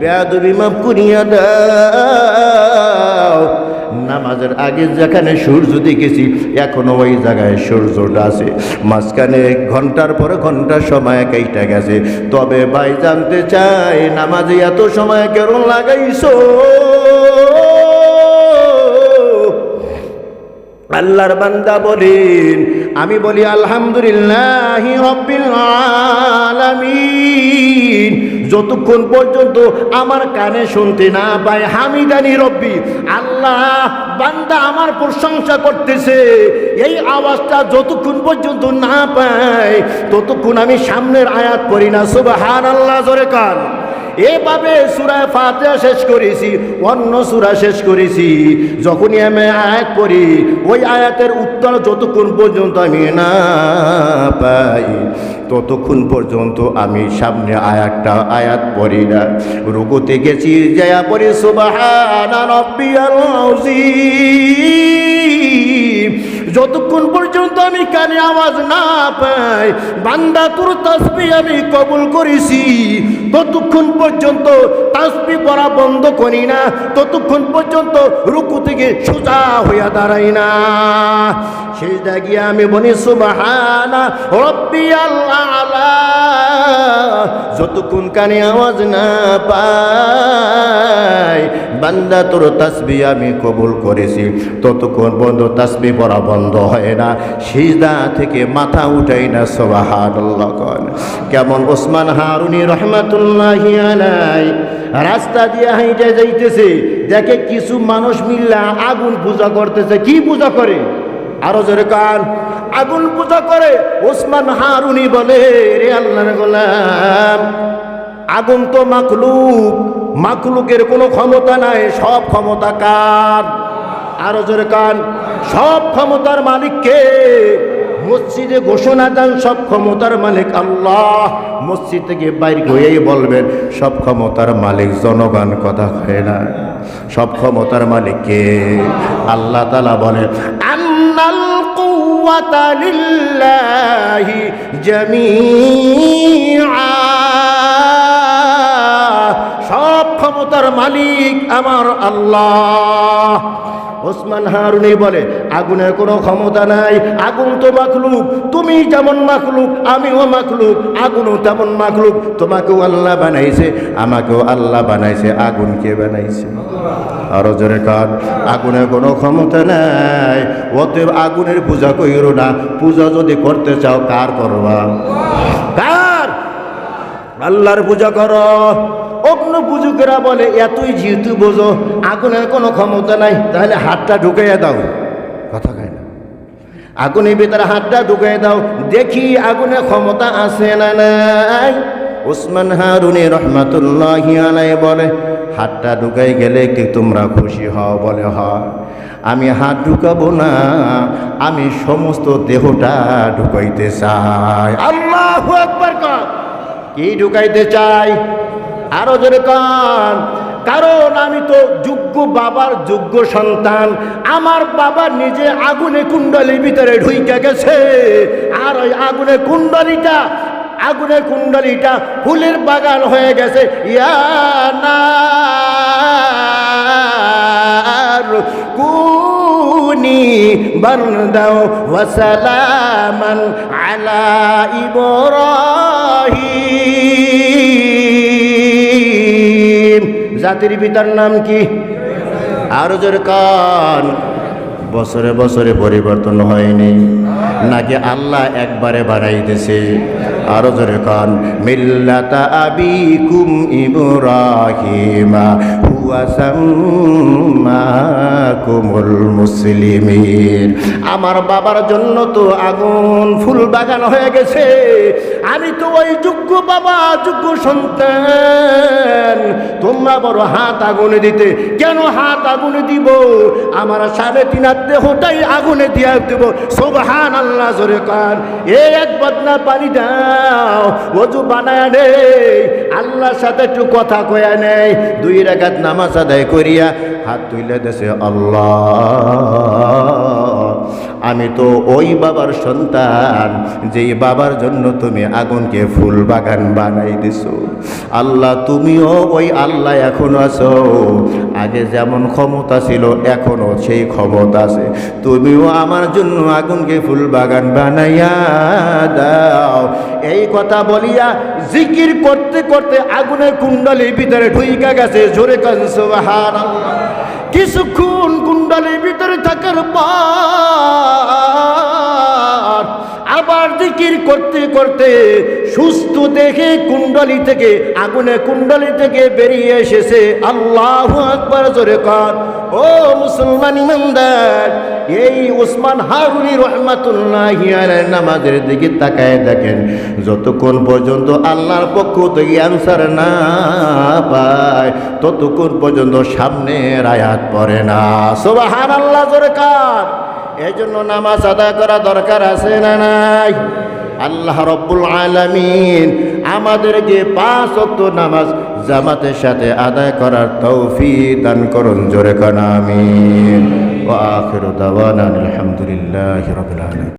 বেয়াদবি মাফ করিয়া দাও। নামাজের আগে যেখানে সূর্য দেখেছি এখনো ওই জায়গায় সূর্যটা আছে, মাঝখানে ঘন্টার পর ঘন্টা সময় কেটে গেছে। তবে ভাই জানতে চাই, নামাজে এত সময় কেন লাগাইছো? আল্লাহর বান্দা বলেন, আমি বলি আলহামদুলিল্লাহি রাব্বিল আলামিন। যতক্ষণ পর্যন্ত আমার কানে শুনতে না পাই হামিদানি রব্বি, আল্লাহ বান্দা আমার প্রশংসা করতেছে, এই আওয়াজটা যতক্ষণ পর্যন্ত না পাই ততক্ষণ আমি সামনের আয়াত পড়ি না। সুবহানাল্লাহ জোরে কান। এভাবে সূরা ফাতিহা শেষ করেছি, অন্য সূরা শেষ করেছি। যখনই আমি আয়াত পড়ি ওই আয়াতের উত্তর যতক্ষণ পর্যন্ত আমি না পাই ততক্ষণ পর্যন্ত আমি সামনে আয়াত পড়ি না। রুকুতে গেছি, যায়া পড়ি সুবহানা রাব্বিয়াল আযীম। যতক্ষণ পর্যন্ত আমি কানে আওয়াজ না পাই, বান্দা তোর তাসবিহ আমি কবুল করেছি, ততক্ষণ পর্যন্ত তাসবিহ পড়া বন্ধ করি না, ততক্ষণ পর্যন্ত রুকু থেকে সোজা হইয়া দাঁড়াই না। সিজদা গিয়ে আমি বলি সুবহানা রাব্বিয়াল আলা। যতক্ষণ কানে আওয়াজ না পাই, বান্দা তোর তাসবিহ আমি কবুল করেছি, ততক্ষণ পর্যন্ত তাসবিহ পড়া বন্ধ হয় না, সিজদা থেকে মাথা উঠাই না। সুবহানাল্লাহ। কেমন ওসমান হারুনি রহমাতুল্লাহি আলাইহি রাস্তা দিয়ে হাইটে যাইতেছে, দেখে কিছু মানুষ মিল্লা আগুন পূজা করতেছে। কি পূজা করে? আরো জোরে কান। আগুন পূজা করে। ওসমান হারুনি বলে, রে আল্লাহর গোলাম, আগুন তো মাখলুক, মাখলুকের কোনো ক্ষমতা নাই, সব ক্ষমতা কার? আরো জোরে কান। সব ক্ষমতার মালিক কে? মসজিদে ঘোষণা দেন সব ক্ষমতার মালিক আল্লাহ। মসজিদ থেকে বাইর হয়েই বলবেন সব ক্ষমতার মালিক জনগণ। কথা হয় না? সব ক্ষমতার মালিক কে? আল্লাহ তাআলা বলেন, আন্নাল কুওয়াতা লিল্লাহি জামিআ। সব ক্ষমতার মালিক আমার আল্লাহ। ওসমান হারুনি বলে, আগুনের কোনো ক্ষমতা নাই, আগুন তো মাখলুক, তুমি যেমন মাখলুক আমিও মাখলুক, আগুনও তেমন মাখলুক। তোমাকেও আল্লাহ বানাইছে, আমাকেও আল্লাহ বানাইছে, আগুন কে বানাইছে? আরো জোরে কান। আগুনের কোনো ক্ষমতা নাই, অতএব আগুনের পূজা কইরো না। পূজা যদি করতে চাও কার করবা? কার? আল্লাহর পূজা করো। অগ্ন পূজকেরা বলে, এতই যেহেতু বোঝো আগুনের কোনো ক্ষমতা নাই, তাহলে হাতটা ঢুকাইয়া দাও। কথা কয় না? আগুনের ভিতরে হাতটা ঢুকাইয়া দাও, দেখি আগুনের ক্ষমতা আছে না নাই। ওসমান হারুনি রহমাতুল্লাহি আলাইহি বলে, হাতটা ঢুকাই গেলে কি তোমরা খুশি হও? বলে হয়। আমি হাত ঢুকাবো না, আমি সমস্ত দেহটা ঢুকাইতে চাই। আল্লাহু আকবার কর। কি ঢুকাইতে চাই? আরো জোরে কান। কারণ আমি তো যোগ্য বাবার যোগ্য সন্তান। আমার বাবা নিজে আগুনে কুণ্ডলীর ভিতরে ঢুইকা গেছে, আর ওই আগুনে কুণ্ডলীটা ফুলের বাগান হয়ে গেছে। ইয়া নার কুনি বারদাও ওয়া সালামান আলা ইব্রাহিম। জাতির পিতার নাম কি? আরো জোরে কান। বছরে বছরে পরিবর্তন হয়নি নাকি আল্লাহ একবারে বাড়াইতেছে? আরো জোরে কান। মিল্লাতা আবিকুম ইব্রাহিমা হুয়া সাম্মাকুমুল মুসলিমিন। আমার বাবার জন্য তো আগুন ফুল বাগান হয়ে গেছে। আমি তো ওই যোগ্য বাবা যোগ্য সন্তান। তোমরা বড় হাত আগুনে দিতে। কেন হাত আগুনে দিব? আমার 3.5 দেহটাই আগুনে দিয়া দেব। সুবহানাল্লাহ জোরে কান। এক বদনা পানি দাও, ওযু বানায় নেই, আল্লাহর সাথে একটু কথা কয়া নেই। 2 রাকাত নামাজ আদায় করিয়া হাত তুলে দেশে, আল্লাহ আমি তো ওই বাবার সন্তান যেই বাবার জন্য তুমি আগুনকে ফুল বাগান বানাই দিছো। আল্লাহ তুমিও ওই আল্লাহ এখনো আছো। আগে যেমন ক্ষমতা ছিল এখনো সেই ক্ষমতা আছে। তুমিও আমার জন্য আগুনকে ফুল বাগান বানাইয়া দাও। এই কথা বলিয়া জিকির করতে করতে আগুনের কুণ্ডলীর ভিতরে ঢুইকা গেছে। জোরে কান সুবহানাল্লাহ। কিছুক্ষণ কুণ্ডলীর ভিতরে থাকার পর আবার জিকির করতে করতে সুস্থ দেখে আগুনে কুণ্ডলী থেকে বেরিয়ে এসেছে। আল্লাহু আকবার জোরে কান। ও মুসলমান ইমানদার, এই ওসমান হারুনি রহমাতুল্লাহি আলাইহি নামাজের দিকে তাকায় দেখেন, যতক্ষণ পর্যন্ত আল্লাহর পক্ষ থেকে অ্যানসার না পায় ততক্ষণ পর্যন্ত সামনের আয়াত পড়ে না। সুবহানাল্লাহ জোরে কান। এই জন্য নামাজ আদায় করা দরকার আছে না নাই? আল্লাহ রব্বুল আলামিন আমাদেরকে 5 ওয়াক্ত নামাজ জামাতের সাথে আদায় করার তৌফিক দান করুন। জোরে কান আমিন। ওয়া আখিরু দাওয়ানা আলহামদুলিল্লাহি রাব্বিল আলামিন।